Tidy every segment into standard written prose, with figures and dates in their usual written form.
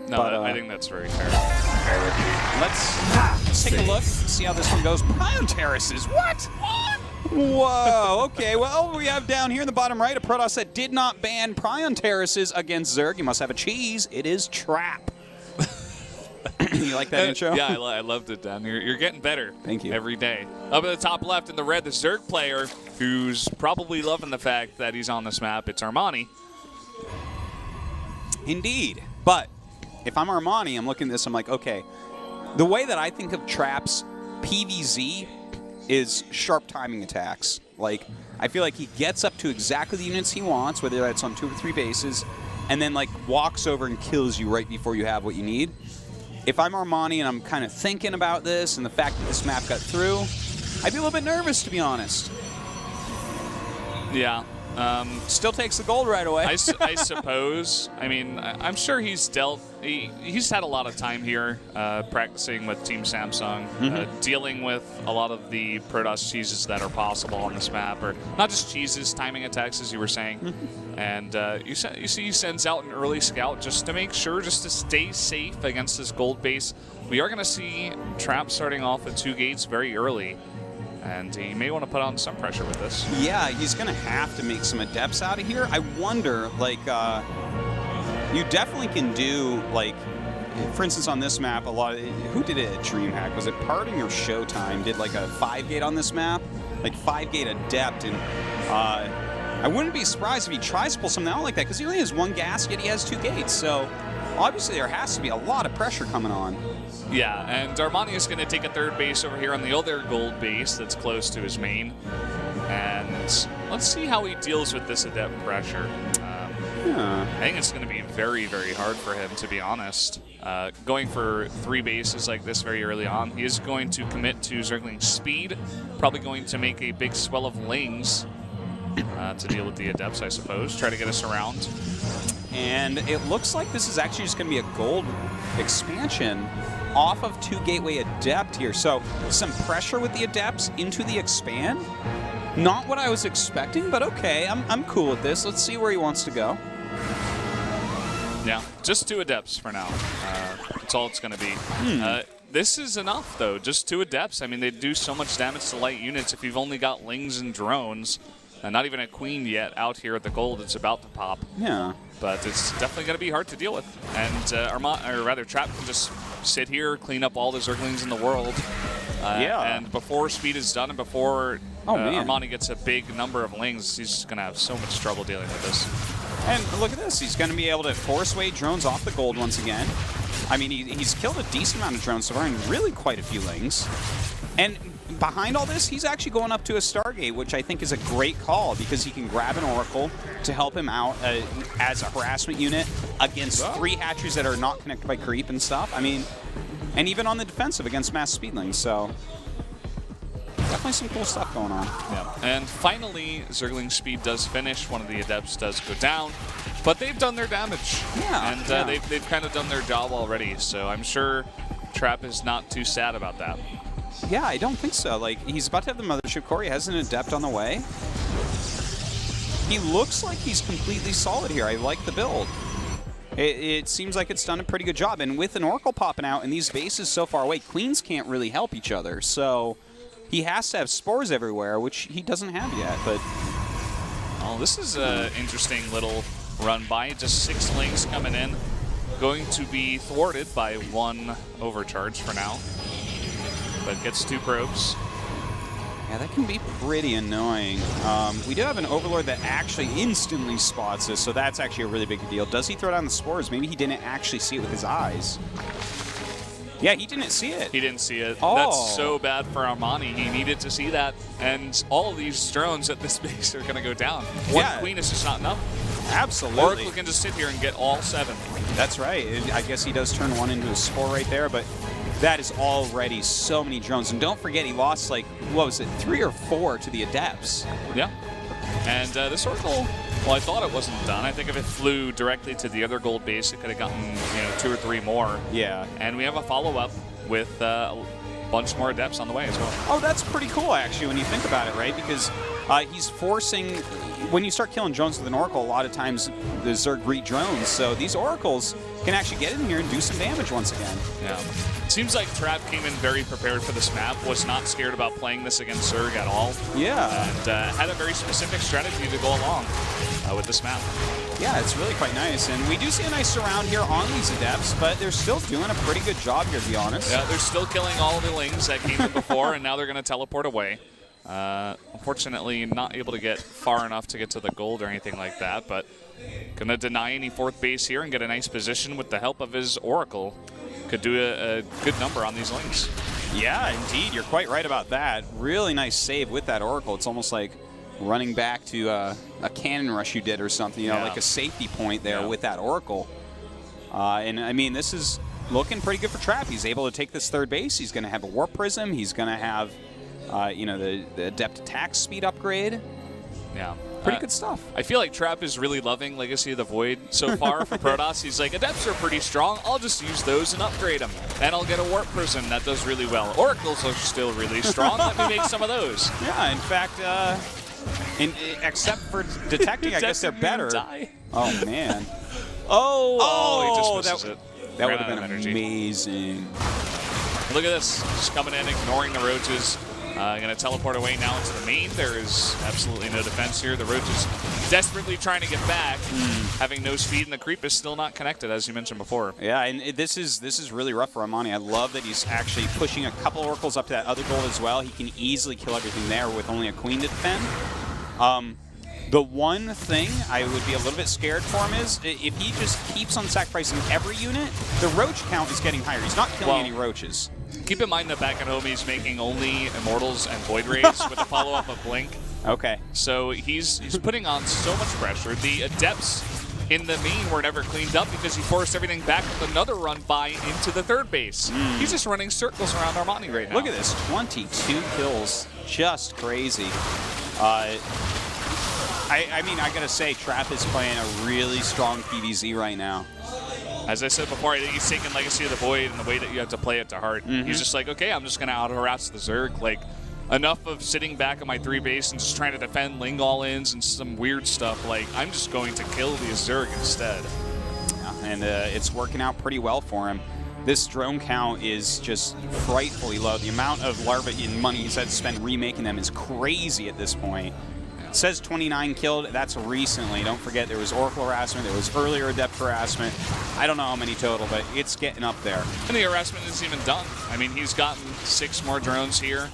No, but, I think that's very fair. Let's take a look, see how this one goes. Prion Terraces, what? Whoa, okay, well, we have down here in the bottom right a Protoss that did not ban Prion Terraces against Zerg. You must have a cheese. It is Trap. You like that intro? Yeah, I loved it, Dan. You're getting better. Thank you. Every day. Up at the top left in the red, the Zerg player, who's probably loving the fact that he's on this map. It's Armani. Indeed. But if I'm Armani, I'm looking at this, I'm like, okay, the way that I think of Trap's PvZ is sharp timing attacks. Like, I feel like he gets up to exactly the units he wants, whether that's on 2 or 3 bases, and then, like, walks over and kills you right before you have what you need. If I'm Armani and I'm kind of thinking about this and the fact that this map got through, I'd be a little bit nervous, to be honest. Yeah. Still takes the gold right away. I suppose. I mean, I'm sure he's dealt. He's had a lot of time here practicing with Team Samsung, dealing with a lot of the Protoss cheeses that are possible on this map, or not just cheeses, timing attacks, as you were saying. And you see, he sends out an early scout just to make sure, just to stay safe against this gold base. We are going to see Trap starting off at 2 gates very early. And he may want to put on some pressure with this. Yeah, he's going to have to make some adepts out of here. I wonder, like, you definitely can do, like, for instance, on this map, a lot of, who did it at DreamHack? Was it Parting or Showtime? Did, like, a 5-gate on this map? Like, 5-gate adept. And I wouldn't be surprised if he tries to pull something out like that, because he only has 1 gas, yet he has 2 gates. So, obviously, there has to be a lot of pressure coming on. Yeah, and Armani is going to take a 3rd base over here on the other gold base that's close to his main. And let's see how he deals with this adept pressure. I think it's going to be very, very hard for him, to be honest. Going for 3 bases like this very early on, he is going to commit to Zergling speed, probably going to make a big swell of lings to deal with the adepts, I suppose, try to get us around. And it looks like this is actually just going to be a gold expansion off of 2 gateway adept here. So some pressure with the adepts into the expand. Not what I was expecting, but okay, I'm cool with this. Let's see where he wants to go. Yeah, just 2 adepts for now. That's all it's going to be. This is enough, though. Just 2 adepts. I mean, they do so much damage to light units. If you've only got lings and drones, and not even a queen yet out here at the gold, it's about to pop. Yeah. But it's definitely going to be hard to deal with. And Trap can just sit here, clean up all the Zerglings in the world. And before speed is done and before Armani gets a big number of lings, he's going to have so much trouble dealing with this. And look at this. He's going to be able to force weight drones off the gold once again. I mean, he's killed a decent amount of drones so far and really quite a few lings. And behind all this, he's actually going up to a Stargate, which I think is a great call because he can grab an Oracle to help him out as a harassment unit against 3 hatcheries that are not connected by creep and stuff. I mean, and even on the defensive against mass speedlings. So definitely some cool stuff going on. Yeah. And finally, Zergling speed does finish. One of the adepts does go down, but they've done their damage. Yeah. And they've kind of done their job already. So I'm sure Trap is not too sad about that. Yeah, I don't think so. Like, he's about to have the Mothership Core. He has an adept on the way. He looks like he's completely solid here. I like the build. It seems like it's done a pretty good job. And with an Oracle popping out and these bases so far away, Queens can't really help each other. So he has to have spores everywhere, which he doesn't have yet. But oh, this is an interesting little run by. Just 6 lings coming in. Going to be thwarted by 1 overcharge for now. But gets 2 probes. Yeah, that can be pretty annoying. We do have an Overlord that actually instantly spots this, so that's actually a really big deal. Does he throw down the spores? Maybe he didn't actually see it with his eyes. Yeah, he didn't see it. He didn't see it. Oh. That's so bad for Armani. He needed to see that. And all of these drones at this base are going to go down. One queen is just not enough. Absolutely. Oracle can just sit here and get all 7. That's right. I guess he does turn 1 into a spore right there, but that is already so many drones. And don't forget, he lost, like, what was it, 3 or 4 to the Adepts. Yeah. And this Oracle, well, I thought it wasn't done. I think if it flew directly to the other gold base, it could have gotten, 2 or 3 more. Yeah. And we have a follow-up with a bunch more Adepts on the way as well. Oh, that's pretty cool, actually, when you think about it, right? Because He's forcing, when you start killing drones with an Oracle, a lot of times the Zerg greet drones, so these Oracles can actually get in here and do some damage once again. Yeah. Seems like Trap came in very prepared for this map, was not scared about playing this against Zerg at all. Yeah. And had a very specific strategy to go along with this map. Yeah, it's really quite nice. And we do see a nice surround here on these Adepts, but they're still doing a pretty good job here, to be honest. Yeah, they're still killing all the Lings that came in before, and now they're going to teleport away. Unfortunately, not able to get far enough to get to the gold or anything like that, but going to deny any fourth base here and get a nice position with the help of his Oracle. Could do a good number on these Lings. Yeah, indeed. You're quite right about that. Really nice save with that Oracle. It's almost like running back to a cannon rush you did or something, you know, like a safety point there with that Oracle. And, I mean, this is looking pretty good for Trap. He's able to take this third base. He's going to have a Warp Prism. He's going to have, you know, the Adept attack speed upgrade. Yeah. Pretty good stuff. I feel like Trap is really loving Legacy of the Void so far for Protoss. He's like, Adepts are pretty strong. I'll just use those and upgrade them. And I'll get a Warp Prism that does really well. Oracles are still really strong. Let me make some of those. Yeah, in fact, except for detecting, I guess they're better. Oh, man. Oh, he just misses it. That would have been amazing. Look at this. Just coming in, ignoring the roaches. Going to teleport away now into the main. There is absolutely no defense here. The roach is desperately trying to get back, having no speed, and the creep is still not connected, as you mentioned before. Yeah, and this is really rough for Armani. I love that he's actually pushing a couple Oracles up to that other gold as well. He can easily kill everything there with only a Queen to defend. The one thing I would be a little bit scared for him is if he just keeps on sacrificing every unit, the roach count is getting higher. He's not killing any roaches. Keep in mind that back at home he's making only Immortals and Void Rays with a follow-up of Blink. Okay. So he's putting on so much pressure. The Adepts in the main were never cleaned up because he forced everything back with another run by into the third base. He's just running circles around Armani right now. Look at this, 22 kills. Just crazy. I mean, I gotta say, Trap is playing a really strong PvZ right now. As I said before, I think he's taking Legacy of the Void and the way that you have to play it to heart. He's just like, okay, I'm just going to out-harass the Zerg. Like, enough of sitting back on my 3 base and just trying to defend Ling all-ins and some weird stuff. Like, I'm just going to kill the Zerg instead. Yeah, and it's working out pretty well for him. This drone count is just frightfully low. The amount of larvae and money he's had to spend remaking them is crazy at this point. It says 29 killed. That's recently. Don't forget there was Oracle harassment. There was earlier Adept harassment. I don't know how many total, but it's getting up there. And the harassment isn't even done. I mean, he's gotten 6 more drones here.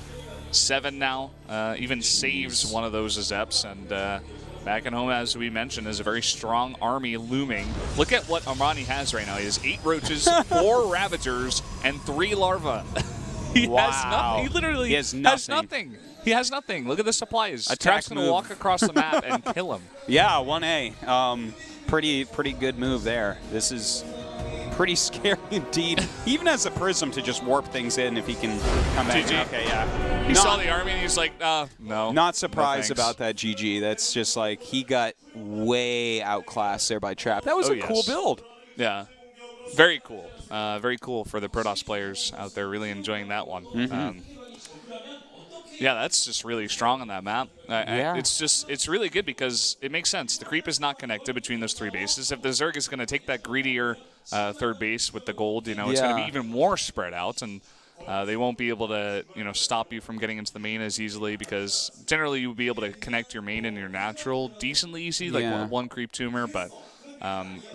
7 now. Even saves one of those Adepts. And back at home, as we mentioned, is a very strong army looming. Look at what Armani has right now. He has 8 roaches, 4 Ravagers, and 3 larvae. He has nothing. He literally has nothing. He has nothing. Look at the supplies. Trap's going to walk across the map and kill him. Yeah, 1A. Pretty good move there. This is pretty scary indeed. He even has a Prism to just warp things in if he can come back. GG. Okay, yeah. He saw the army and he's like, no. Not surprised about that, GG. That's just like he got way outclassed there by Trap. That was a cool build. Yeah. Very cool. Very cool for the Protoss players out there. Really enjoying that one. Yeah, that's just really strong on that map. It's really good because it makes sense. The creep is not connected between those 3 bases. If the Zerg is going to take that greedier third base with the gold, you know, it's going to be even more spread out, and they won't be able to, you know, stop you from getting into the main as easily because generally you'll be able to connect your main and your natural decently easy, like one creep tumor, but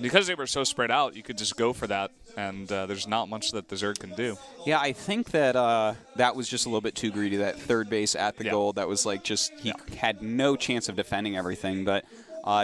because they were so spread out, you could just go for that, and there's not much that the Zerg can do. Yeah, I think that that was just a little bit too greedy, that third base at the gold. That was like just, he had no chance of defending everything, but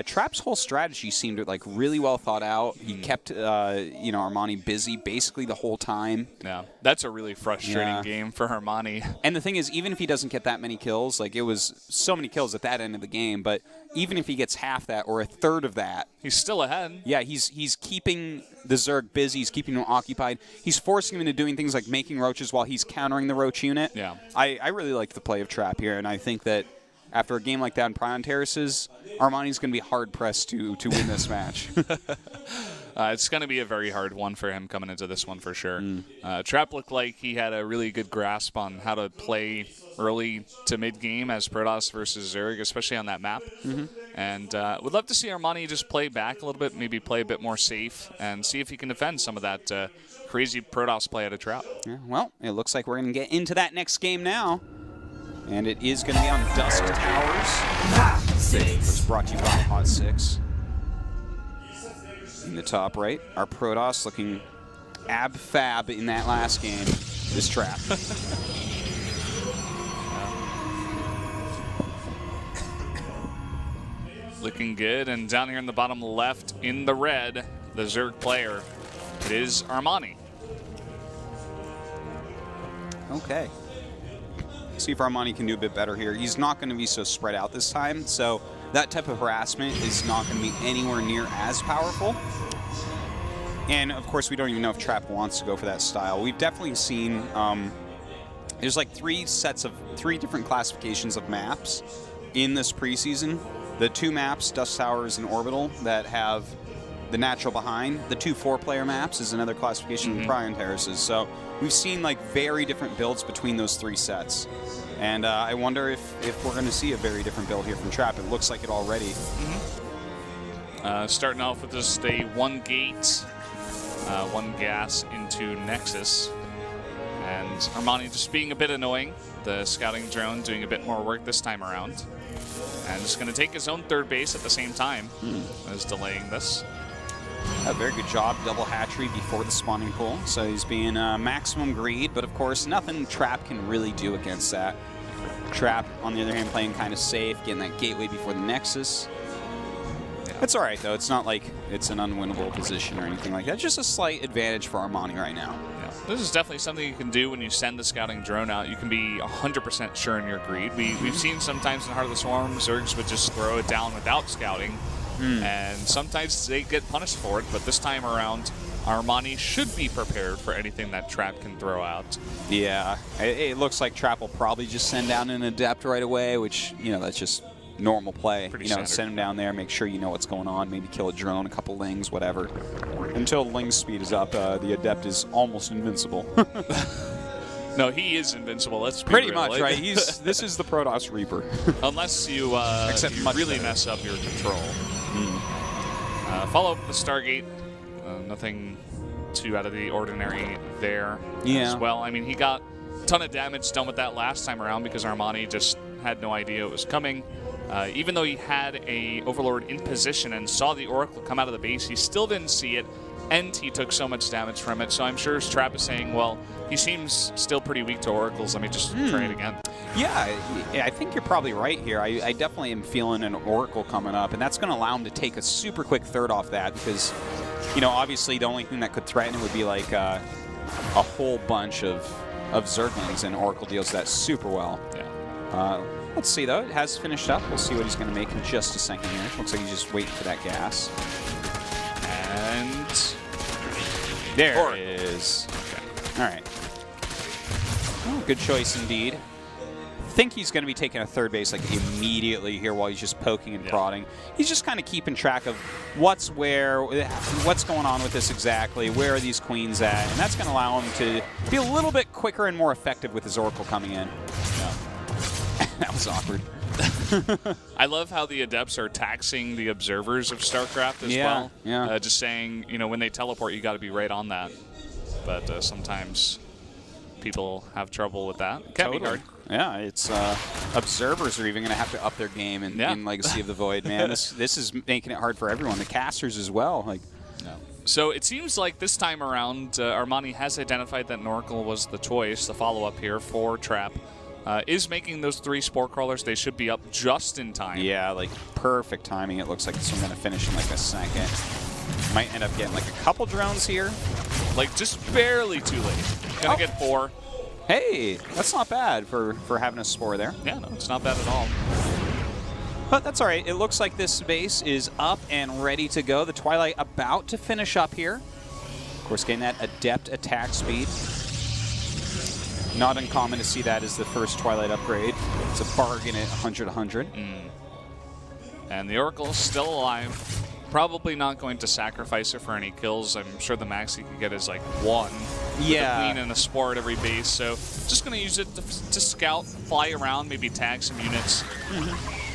Trap's whole strategy seemed like really well thought out. He kept, you know, Armani busy basically the whole time. Yeah, that's a really frustrating game for Armani. And the thing is, even if he doesn't get that many kills, like it was so many kills at that end of the game, but even if he gets half that or a third of that, he's still ahead. Yeah, he's keeping the Zerg busy. He's keeping them occupied. He's forcing him into doing things like making roaches while he's countering the roach unit. Yeah, I really like the play of Trap here, and I think that after a game like that in Prion Terraces, Armani's going to be hard-pressed to win this match. It's going to be a very hard one for him coming into this one for sure. Trap looked like he had a really good grasp on how to play early to mid-game as Protoss versus Zerg, especially on that map. And would love to see Armani just play back a little bit, maybe play a bit more safe, and see if he can defend some of that crazy Protoss play at a Trap. Yeah, well, it looks like we're going to get into that next game now. And it is going to be on Dusk Towers. It's brought to you by Hot 6. In the top right, our Protoss looking ab-fab in that last game. This Trap. Looking good, and down here in the bottom left, in the red, the Zerg player, it is Armani. Okay. See if Armani can do a bit better here. He's not going to be so spread out this time, so that type of harassment is not going to be anywhere near as powerful. And, of course, we don't even know if Trap wants to go for that style. We've definitely seen there's like three different classifications of maps in this preseason. The 2 maps, Dusk Towers and Orbital, that have the natural behind. The 2 4-player maps is another classification of Prime Terraces. So we've seen like very different builds between those 3 sets. And I wonder if we're going to see a very different build here from Trap. It looks like it already. Starting off with just a 1 gate, 1 gas into Nexus. And Armani just being a bit annoying. The scouting drone doing a bit more work this time around. And just going to take his own 3rd base at the same time as delaying this. A very good job, double hatchery before the spawning pool. So he's being maximum greed, but of course nothing Trap can really do against that. Trap, on the other hand, playing kind of safe, getting that gateway before the Nexus. Yeah. It's all right, though. It's not like it's an unwinnable position or anything like that. Just a slight advantage for Armani right now. Yeah. This is definitely something you can do when you send the scouting drone out. You can be 100% sure in your greed. We've seen sometimes in Heart of the Swarm, Zergs would just throw it down without scouting. And sometimes they get punished for it, but this time around, Armani should be prepared for anything that Trap can throw out. Yeah, it looks like Trap will probably just send down an Adept right away, which, you know, that's just normal play. Pretty you know, standard. send him down there, make sure you know what's going on, maybe kill a drone, a couple lings, whatever. Until Ling's speed is up, the Adept is almost invincible. No, he is invincible. Let's be pretty real. much, right? This is the Protoss Reaper. Unless you, you really mess up your control. Follow up the Stargate. Nothing too out of the ordinary there as well. I mean, he got a ton of damage done with that last time around because Armani just had no idea it was coming. Even though he had a Overlord in position and saw the Oracle come out of the base, he still didn't see it, and he took so much damage from it. So I'm sure Trap is saying, well, he seems still pretty weak to Oracles. Let me just try it again. Yeah, I think you're probably right here. I definitely am feeling an Oracle coming up, and that's going to allow him to take a super quick 3rd off that because, you know, obviously the only thing that could threaten it would be like a whole bunch of Zerglings, and Oracle deals that super well. Yeah. Let's see, though. It has finished up. We'll see what he's going to make in just a second here. Looks like he's just waiting for that gas. And there it is. Okay. All right. Oh, good choice indeed. I think he's going to be taking a 3rd base like immediately here while he's just poking and prodding. He's just kind of keeping track of what's going on with this exactly, where are these queens at, and that's going to allow him to be a little bit quicker and more effective with his Oracle coming in. Yeah. That was awkward. I love how the Adepts are taxing the observers of StarCraft as well. Yeah. Just saying, you know, when they teleport, you got to be right on that. But sometimes people have trouble with that. It can be hard. Yeah, it's observers are even going to have to up their game in Legacy of the Void, man. This is making it hard for everyone. The casters as well. Like, So it seems like this time around, Armani has identified that Oracle was the choice. The follow-up here for Trap is making those 3 Spore Crawlers. They should be up just in time. Yeah, like perfect timing. It looks like this one's going to finish in like a second. Might end up getting like a couple drones here. Like just barely too late. Gonna get 4. Hey, that's not bad for having a Spore there. Yeah, no, it's not bad at all. But that's all right. It looks like this base is up and ready to go. The Twilight about to finish up here. Of course, getting that Adept attack speed. Not uncommon to see that as the first Twilight upgrade. It's a bargain at 100-100. And the Oracle's still alive. Probably not going to sacrifice it for any kills. I'm sure the max he could get is like 1. Yeah. With a queen and a spore at every base. So just going to use it to scout, fly around, maybe tag some units.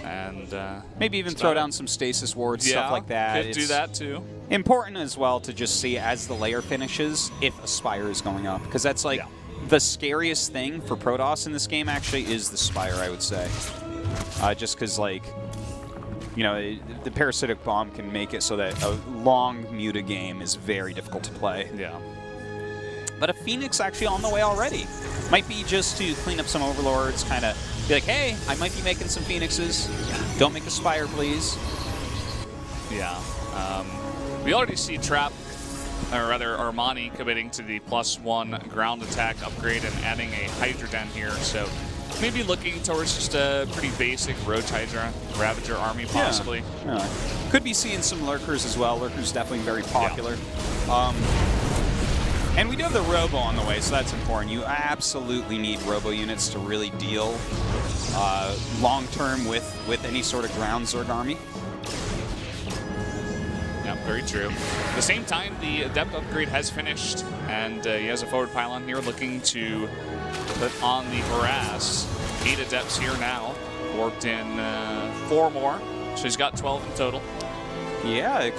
And maybe even throw down some stasis wards, stuff like that. Could do that too. Important as well to just see as the layer finishes if a Spire is going up. Because that's like the scariest thing for Protoss in this game actually is the Spire, I would say. Just because like, you know, the parasitic bomb can make it so that a long muta game is very difficult to play. Yeah. But a Phoenix actually on the way already. Might be just to clean up some Overlords, kind of be like, hey, I might be making some Phoenixes. Don't make a Spire, please. Yeah. We already see Trap, or rather Armani, committing to the +1 ground attack upgrade and adding a Hydra Den here. So maybe looking towards just a pretty basic Roach Hydra Ravager army, possibly. Yeah. Could be seeing some Lurkers as well. Lurkers definitely very popular. And we do have the Robo on the way, so that's important. You absolutely need Robo units to really deal long-term with any sort of ground Zerg army. Yeah, very true. At the same time, the Adept upgrade has finished, and he has a forward pylon here looking to put on the Harass. 8 Adepts here now, warped in 4 more, so he's got 12 in total. Yeah,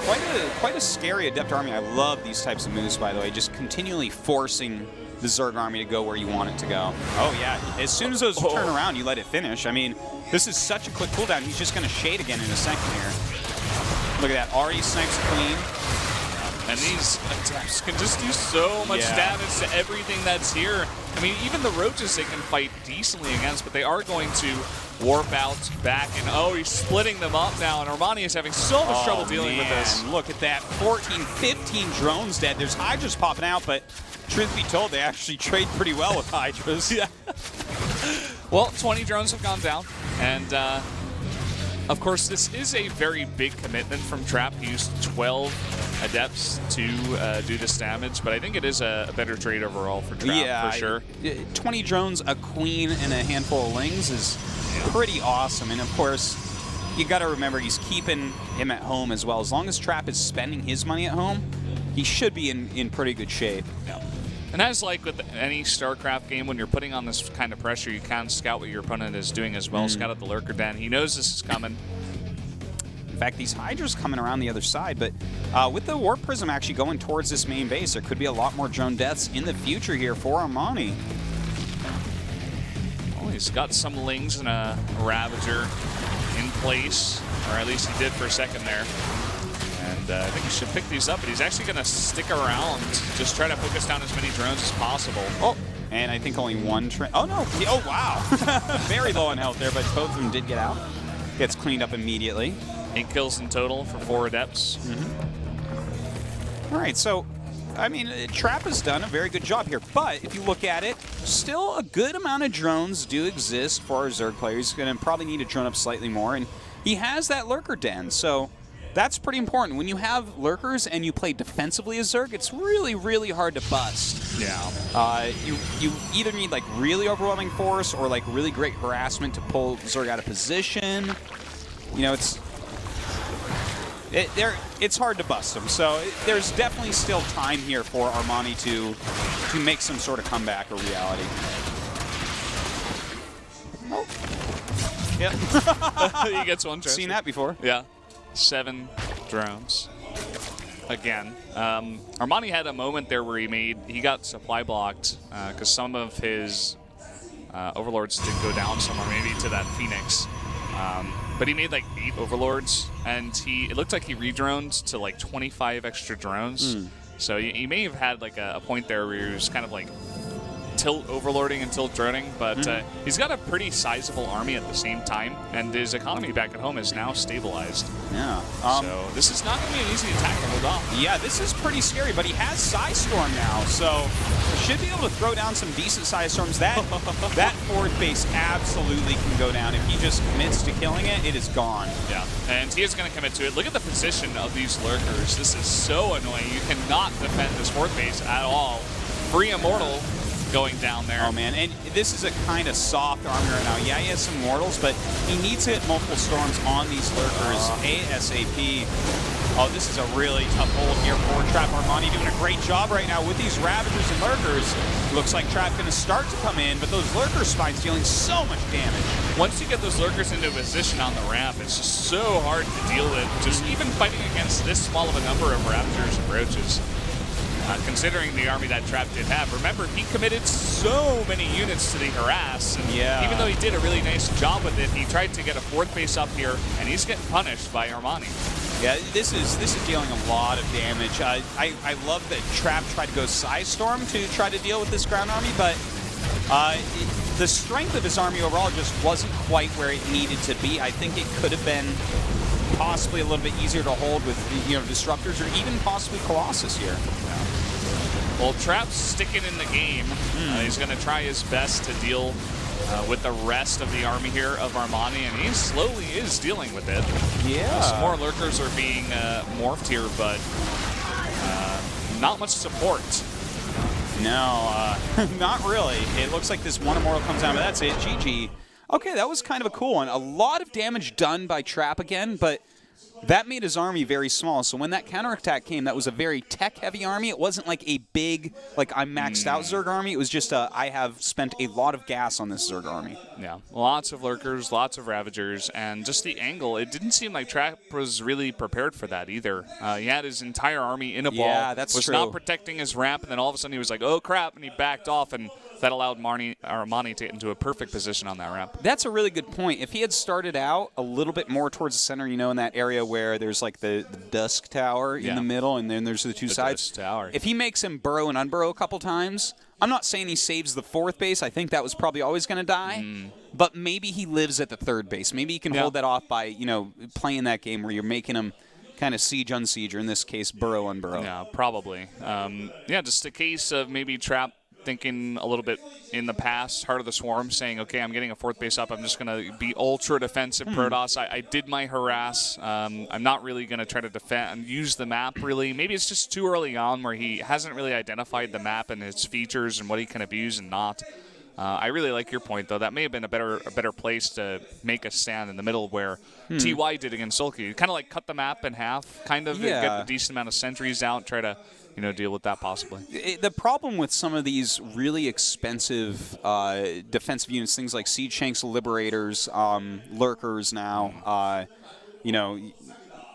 quite a scary Adept army. I love these types of moves, by the way, just continually forcing the Zerg army to go where you want it to go. Oh yeah, as soon as those turn around, you let it finish. I mean, this is such a quick cooldown. He's just going to shade again in a second here. Look at that, already snipes clean. And these Adepts can just do so much damage to everything that's here. I mean, even the Roaches they can fight decently against, but they are going to warp out back. And oh, he's splitting them up now, and Armani is having so much trouble dealing with this. Look at that, 14, 15 drones dead. There's Hydras popping out, but truth be told, they actually trade pretty well with Hydras. Yeah. Well, 20 drones have gone down, and of course, this is a very big commitment from Trap. He used 12 Adepts to do this damage, but I think it is a better trade overall for Trap, for sure. 20 drones, a queen, and a handful of lings is pretty awesome. And of course, you got to remember he's keeping him at home as well. As long as Trap is spending his money at home, he should be in pretty good shape. Yeah. And as like with any StarCraft game, when you're putting on this kind of pressure, you can scout what your opponent is doing as well. Scout out the Lurker Den. He knows this is coming. In fact, these Hydras coming around the other side, but with the Warp Prism actually going towards this main base, there could be a lot more drone deaths in the future here for Armani. Well, he's got some Lings and a Ravager in place, or at least he did for a second there. And I think he should pick these up, but he's actually going to stick around, just try to focus down as many drones as possible. Oh, and I think only one train. Oh, no. Oh, wow. Very low on health there, but both of them did get out. Gets cleaned up immediately. 8 kills in total for 4 Adepts. All right, so, I mean, Trap has done a very good job here, but if you look at it, still a good amount of drones do exist for our Zerg player. He's going to probably need to drone up slightly more, and he has that Lurker Den, so that's pretty important. When you have Lurkers and you play defensively as Zerg, it's really, really hard to bust. Yeah. You either need, like, really overwhelming force or, like, really great harassment to pull Zerg out of position. You know, it's hard to bust them. So there's definitely still time here for Armani to make some sort of comeback or reality. Oh. Yep. He gets one. Seen that before. Yeah. 7 drones. Again. Armani had a moment there where he got supply blocked because some of his Overlords did go down somewhere, maybe to that Phoenix. But he made like 8 Overlords, and it looked like he redroned to like 25 extra drones. So he may have had like a point there where he was kind of like tilt overlording and tilt droning, but he's got a pretty sizable army at the same time, and his economy back at home is now stabilized. Yeah. So this is not going to be an easy attack to hold off. Yeah, this is pretty scary, but he has Psystorm now, so should be able to throw down some decent Psystorms. That forward base absolutely can go down. If he just commits to killing it, it is gone. Yeah, and he is going to commit to it. Look at the position of these Lurkers. This is so annoying. You cannot defend this fourth base at all. Free Immortal going down there. Oh, man, and this is a kind of soft army right now. Yeah, he has some mortals, but he needs to hit multiple storms on these Lurkers ASAP. Oh, this is a really tough hold here for Trap. Armani doing a great job right now with these Ravagers and Lurkers. Looks like Trap going to start to come in, but those Lurker spines dealing so much damage. Once you get those Lurkers into position on the ramp, it's just so hard to deal with. Just even fighting against this small of a number of Ravagers and Roaches. Considering the army that Trap did have. Remember, he committed so many units to the harass, and even though he did a really nice job with it, he tried to get a fourth base up here, and he's getting punished by Armani. Yeah, this is dealing a lot of damage. I love that Trap tried to go Psy Storm to try to deal with this ground army, but the strength of his army overall just wasn't quite where it needed to be. I think it could have been possibly a little bit easier to hold with, Disruptors or even possibly Colossus here. Well, Trap's sticking in the game. He's going to try his best to deal with the rest of the army here of Armani, and he slowly is dealing with it. Yeah. Some more Lurkers are being morphed here, but not much support. No, not really. It looks like this one Immortal comes down, but that's it. GG. Okay, that was kind of a cool one. A lot of damage done by Trap again, but that made his army very small. So when that counterattack came, that was a very tech-heavy army. It wasn't like a big, like, I'm maxed out Zerg army. It was just I have spent a lot of gas on this Zerg army. Yeah, lots of Lurkers, lots of Ravagers, and just the angle. It didn't seem like Trap was really prepared for that either. He had his entire army in a ball. Yeah, that's was true. not protecting his ramp, and then all of a sudden he was like, oh, crap, and he backed off, and that allowed Armani to get into a perfect position on that ramp. That's a really good point. If he had started out a little bit more towards the center, in that area where there's like the Dusk Tower in the middle, and then there's the two sides. Dusk Tower. If he makes him burrow and unburrow a couple times, I'm not saying he saves the fourth base. I think that was probably always going to die. But maybe he lives at the third base. Maybe he can hold that off by, playing that game where you're making him kind of siege unsiege, or in this case, burrow unburrow. Yeah, probably. Just a case of maybe Trap thinking a little bit in the past, Heart of the Swarm, saying, okay, I'm getting a fourth base up. I'm just going to be ultra defensive Protoss. I did my harass. I'm not really going to try to defend and use the map, really. Maybe it's just too early on where he hasn't really identified the map and its features and what he can abuse and not. I really like your point, though. That may have been a better place to make a stand in the middle where TY did against Sulky. Kind of like cut the map in half, kind of, get a decent amount of sentries out, try to deal with that possibly. The problem with some of these really expensive defensive units, things like Siege Shanks, Liberators, Lurkers now,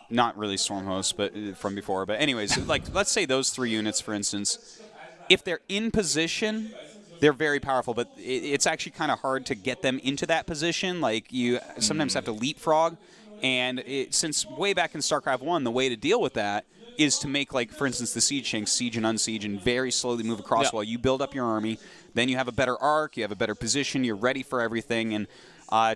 not really Storm Hosts, but from before. But anyways, like let's say those three units, for instance, if they're in position, they're very powerful, but it's actually kind of hard to get them into that position. Like you sometimes have to leapfrog, and since way back in StarCraft 1, the way to deal with that is to make, like, for instance, the Siege Shanks siege and unsiege and very slowly move across while you build up your army. Then you have a better arc, you have a better position, you're ready for everything. And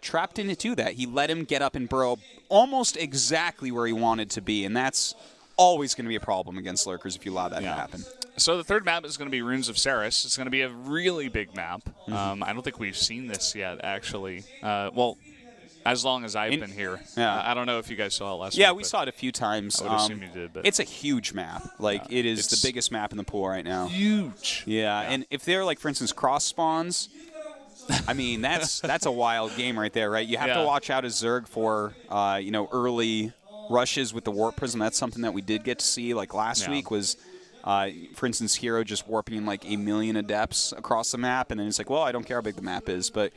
Trap didn't do that. He let him get up and burrow almost exactly where he wanted to be, and that's always going to be a problem against Lurkers if you allow that to happen. So the third map is going to be Runes of Ceres. It's going to be a really big map. I don't think we've seen this yet, actually. As long as I've been here. I don't know if you guys saw it last week. Yeah, we saw it a few times. I would assume you did. But it's a huge map. Like, it is the biggest map in the pool right now. Huge. Yeah, and if they're, like, for instance, cross spawns, I mean, that's a wild game right there, right? You have to watch out as Zerg for, early rushes with the Warp Prism. That's something that we did get to see, like, last week was... for instance, Hero just warping like 1 million adepts across the map, and then it's like, well, I don't care how big the map is, but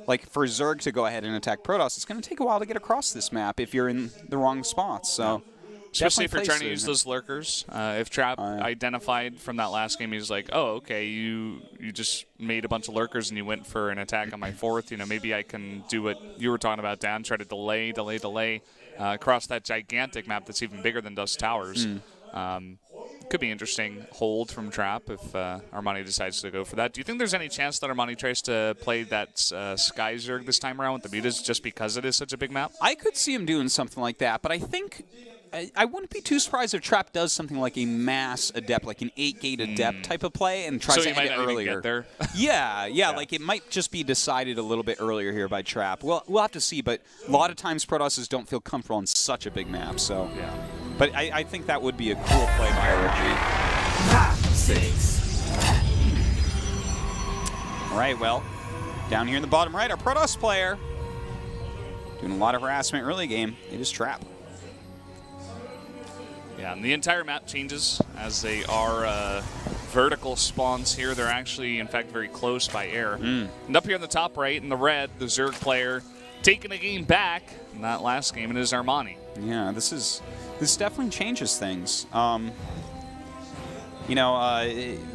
like for Zerg to go ahead and attack Protoss, it's going to take a while to get across this map if you're in the wrong spots. So, especially if you're trying to use those Lurkers. If Trap identified from that last game, he's like, oh, okay, you just made a bunch of Lurkers and you went for an attack on my fourth. Maybe I can do what you were talking about, Dan, try to delay across that gigantic map that's even bigger than Dusk Towers. Could be interesting hold from Trap if Armani decides to go for that. Do you think there's any chance that Armani tries to play that Sky Zerg this time around with the mutas just because it is such a big map? I could see him doing something like that, but I think I wouldn't be too surprised if Trap does something like a mass adept, like an 8-gate adept type of play, and tries to end it earlier. There. Yeah, like it might just be decided a little bit earlier here by Trap. We'll have to see, but a lot of times Protosses don't feel comfortable on such a big map, so... Yeah. But I think that would be a cool play by RG. 6. All right, well, down here in the bottom right, our Protoss player doing a lot of harassment early game. It is Trap. Yeah, and the entire map changes as they are vertical spawns here. They're actually, in fact, very close by air. And up here in the top right, in the red, the Zerg player taking a game back in that last game, it is Armani. Yeah, this definitely changes things. You know,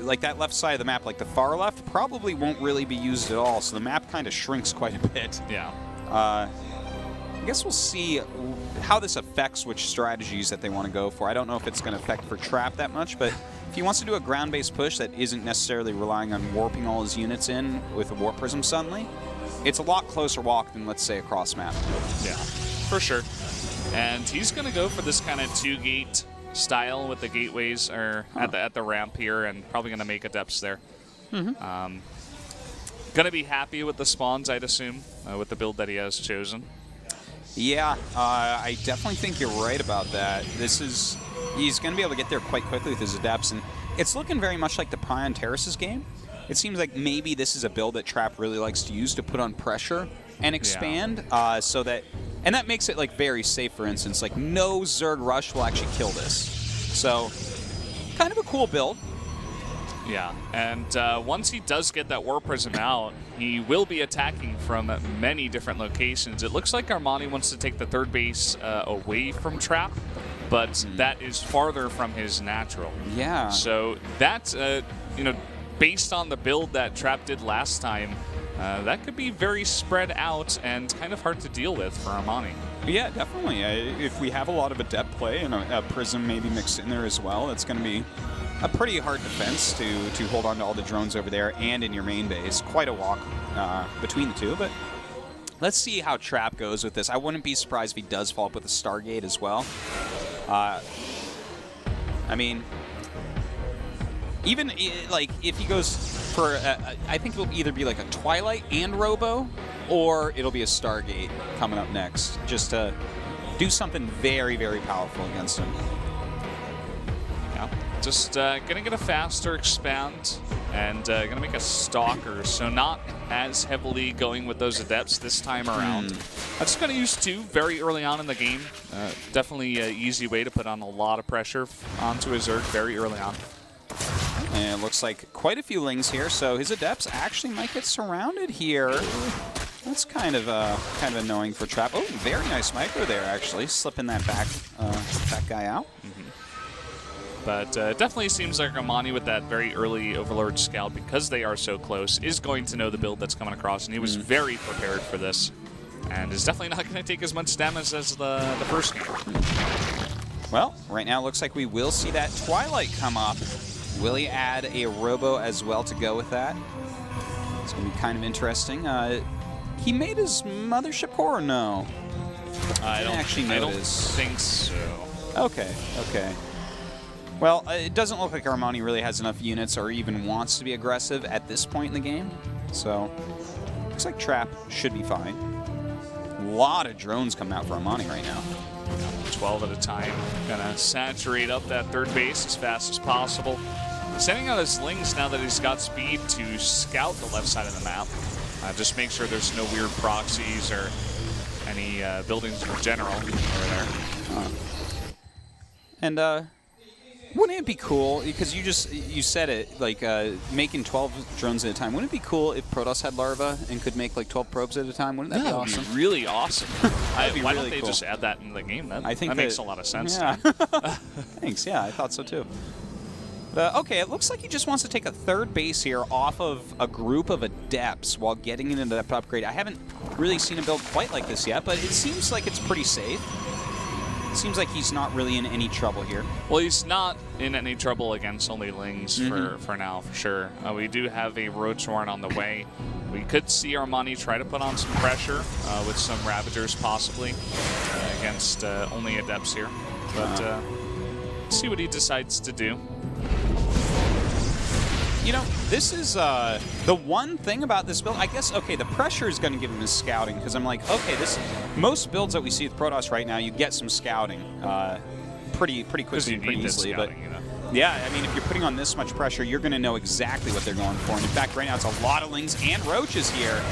like that left side of the map, like the far left, probably won't really be used at all, so the map kind of shrinks quite a bit. Yeah. I guess we'll see how this affects which strategies that they want to go for. I don't know if it's going to affect for Trap that much, but if he wants to do a ground-based push that isn't necessarily relying on warping all his units in with a Warp Prism suddenly, it's a lot closer walk than, let's say, a cross map. Yeah, for sure. And he's going to go for this kind of 2-gate style with the gateways or at the ramp here, and probably going to make adepts there. Going to be happy with the spawns, I'd assume, with the build that he has chosen. Yeah, I definitely think you're right about that. He's going to be able to get there quite quickly with his adepts, and it's looking very much like the Pion Terraces game. It seems like maybe this is a build that Trap really likes to use to put on pressure and expand, so that, and that makes it like very safe. For instance, like no Zerg rush will actually kill this. So, kind of a cool build. Yeah, and once he does get that Warp Prism out, he will be attacking from many different locations. It looks like Armani wants to take the third base away from Trap, but that is farther from his natural. Yeah. So that's, you know, based on the build that Trap did last time, that could be very spread out and kind of hard to deal with for Armani. Yeah, definitely. If we have a lot of adept play and a Prism maybe mixed in there as well, it's going to be a pretty hard defense to hold on to all the drones over there and in your main base. Quite a walk between the two, but let's see how Trap goes with this. I wouldn't be surprised if he does follow up with a Stargate as well. I mean, even like if he goes for, I think it'll either be like a Twilight and Robo, or it'll be a Stargate coming up next, just to do something very, very powerful against him. Yeah, just gonna get a faster expand and gonna make a Stalker, so not as heavily going with those adepts this time around. I'm just gonna use 2 very early on in the game. Definitely an easy way to put on a lot of pressure onto a Zerg very early on. And it looks like quite a few Lings here, so his adepts actually might get surrounded here. That's kind of annoying for Trap. Oh, very nice micro there, actually, slipping that back guy out. But it definitely seems like Armani with that very early Overlord Scout, because they are so close, is going to know the build that's coming across, and he was very prepared for this, and is definitely not going to take as much damage as the first game. Well, right now it looks like we will see that Twilight come up. Will he add a Robo as well to go with that? It's going to be kind of interesting. He made his Mothership Core or no? I don't think so. Okay, okay. Well, it doesn't look like Armani really has enough units or even wants to be aggressive at this point in the game. So, looks like Trap should be fine. A lot of drones coming out for Armani right now. 12 at a time. Gonna saturate up that third base as fast as possible. Sending out his Lings now that he's got speed to scout the left side of the map. Just make sure there's no weird proxies or any buildings in general over there. And wouldn't it be cool, because you said it, like making 12 drones at a time, wouldn't it be cool if Protoss had larva and could make like 12 probes at a time? Wouldn't that be awesome? That would be really awesome. Why don't they cool. just add that in the game then? I think that makes a lot of sense. Yeah. Thanks, yeah, I thought so too. Okay, it looks like he just wants to take a third base here off of a group of adepts while getting an adept upgrade. I haven't really seen a build quite like this yet, but it seems like it's pretty safe. It seems like he's not really in any trouble here. Well, he's not in any trouble against only Lings for now, for sure. We do have a Roach Warren on the way. We could see Armani try to put on some pressure with some Ravagers possibly against only Adepts here. But let's see what he decides to do. You know, this is the one thing about this build. I guess, okay, the pressure is going to give him his scouting, because I'm like, okay, most builds that we see with Protoss right now, you get some scouting pretty quickly and pretty easily. But you know? yeah, I mean, if you're putting on this much pressure, you're going to know exactly what they're going for. And in fact, right now it's a lot of Lings and Roaches here.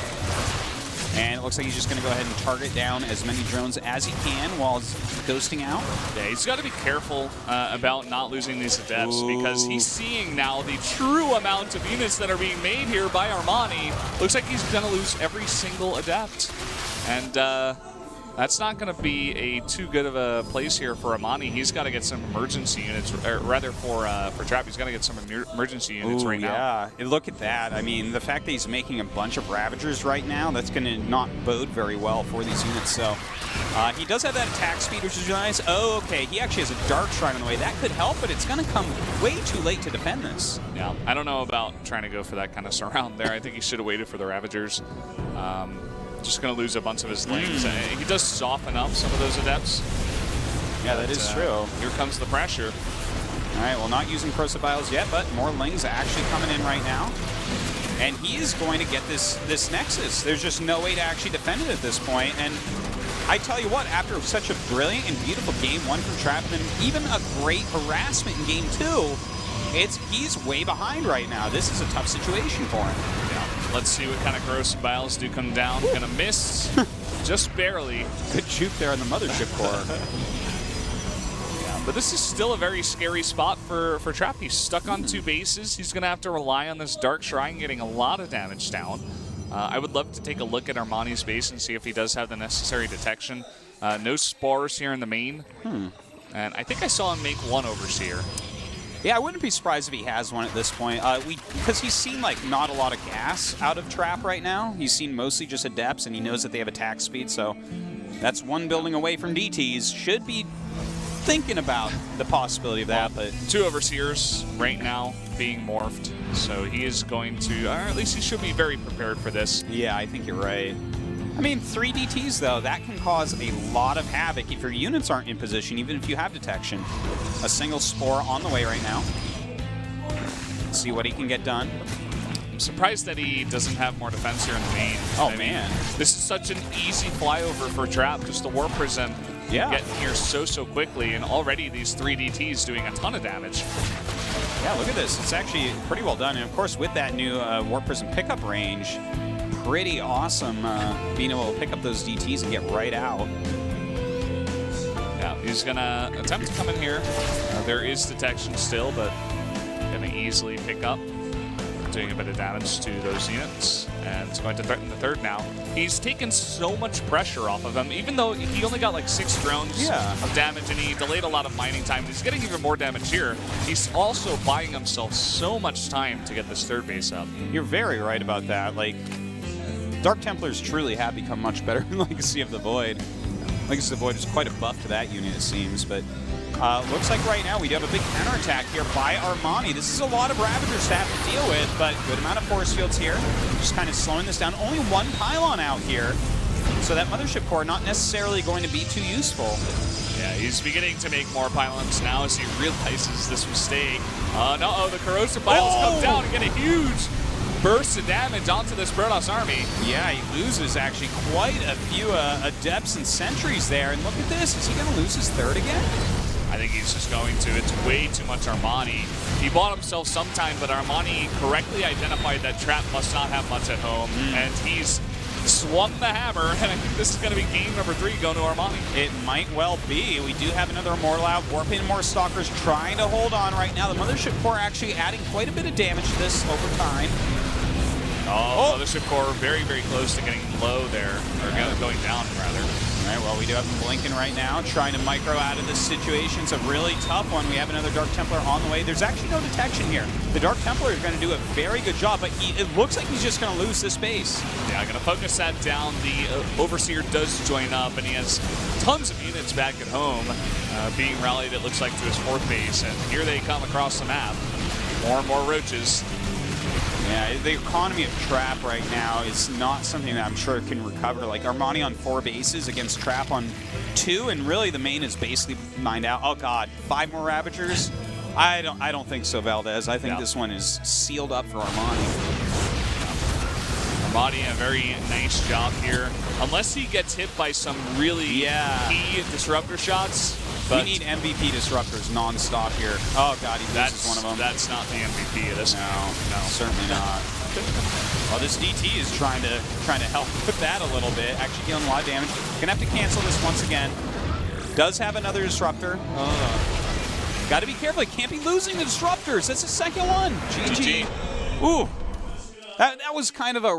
And it looks like he's just going to go ahead and target down as many drones as he can while ghosting out. Yeah, he's got to be careful about not losing these adepts because he's seeing now the true amount of units that are being made here by Armani. Looks like he's going to lose every single adept. And that's not going to be a too good of a place here for Armani. He's got to get some emergency units, or rather for Trap, he's got to get some emergency units right now. Yeah, and look at that. I mean, the fact that he's making a bunch of Ravagers right now, that's going to not bode very well for these units. So he does have that attack speed, which is nice. Oh, okay, he actually has a Dark Shrine on the way. That could help, but it's going to come way too late to defend this. Yeah, I don't know about trying to go for that kind of surround there. I think he should have waited for the Ravagers. Just going to lose a bunch of his lanes. He does soften up some of those adepts. Yeah, that is true. Here comes the pressure. All right, well, not using Protoss yet, but more Lings actually coming in right now. And he is going to get this Nexus. There's just no way to actually defend it at this point. And I tell you what, after such a brilliant and beautiful game one from Trap, and even a great harassment in game two, he's way behind right now. This is a tough situation for him. Yeah. Let's see what kind of corrosive biles do come down. Gonna miss just barely. Good juke there on the Mothership core. Yeah, but this is still a very scary spot for Trap. He's stuck on 2 bases. He's gonna have to rely on this Dark Shrine getting a lot of damage down. I would love to take a look at Armani's base and see if he does have the necessary detection. No spars here in the main. And I think I saw him make 1 Overseer. Yeah, I wouldn't be surprised if he has one at this point. Because he's seen like not a lot of gas out of Trap right now. He's seen mostly just adepts, and he knows that they have attack speed. So that's 1 building away from DTs. Should be thinking about the possibility of that. But 2 Overseers right now being morphed, so he is going to, or at least he should be very prepared for this. Yeah, I think you're right. I mean, 3 DTs, though, that can cause a lot of havoc if your units aren't in position, even if you have detection. A single Spore on the way right now. Let's see what he can get done. I'm surprised that he doesn't have more defense here in the main. Oh, man. This is such an easy flyover for Trap, just the Warp Prism getting here so quickly, and already these 3 DTs doing a ton of damage. Yeah, look at this. It's actually pretty well done. And, of course, with that new Warp Prism pickup range, pretty awesome being able to pick up those DTs and get right out. Yeah, he's going to attempt to come in here. There is detection still, but going to easily pick up, doing a bit of damage to those units. And it's going to threaten the 3rd now. He's taken so much pressure off of him, even though he only got like 6 drones of damage, and he delayed a lot of mining time. He's getting even more damage here. He's also buying himself so much time to get this 3rd base up. You're very right about that. Like, Dark Templars truly have become much better in Legacy of the Void. Legacy of the Void is quite a buff to that unit, it seems, but looks like right now we do have a big counterattack here by Armani. This is a lot of Ravagers to have to deal with, but good amount of force fields here. Just kind of slowing this down. Only 1 pylon out here, so that Mothership core not necessarily going to be too useful. Yeah, he's beginning to make more pylons now as he realizes this mistake. No, the corrosive biles come down and get a huge burst of damage onto this Protoss army. Yeah, he loses actually quite a few adepts and sentries there. And look at this. Is he going to lose his 3rd again? I think he's just going to. It's way too much Armani. He bought himself some time, but Armani correctly identified that Trap must not have much at home, and he's swung the hammer, and I think this is going to be game number 3 going to Armani. It might well be. We do have another Immortal out, warping more Stalkers, trying to hold on right now. The Mothership core actually adding quite a bit of damage to this over time. Oh, Mothership core very close to getting low there, or going down, rather. All right, well, we do have him blinking right now, trying to micro out of this situation. It's a really tough one. We have another Dark Templar on the way. There's actually no detection here. The Dark Templar is going to do a very good job, but it looks like he's just going to lose this base. Yeah, going to focus that down. The Overseer does join up, and he has tons of units back at home being rallied, it looks like, to his 4th base. And here they come across the map. More and more roaches. Yeah, the economy of Trap right now is not something that I'm sure can recover. Like Armani on 4 bases against Trap on 2, and really the main is basically mined out. Oh God, 5 more Ravagers? I don't think so, Valdez. I think this one is sealed up for Armani. Armani, a very nice job here. Unless he gets hit by some really key disruptor shots, But we need MVP disruptors non-stop here. Oh god, he loses one of them. That's not the MVP of this. No, certainly not. Well, this DT is trying to help with that a little bit. Actually dealing a lot of damage. Gonna have to cancel this once again. Does have another disruptor. Got to be careful. He can't be losing the disruptors. That's the second one. GG. Ooh, that was kind of a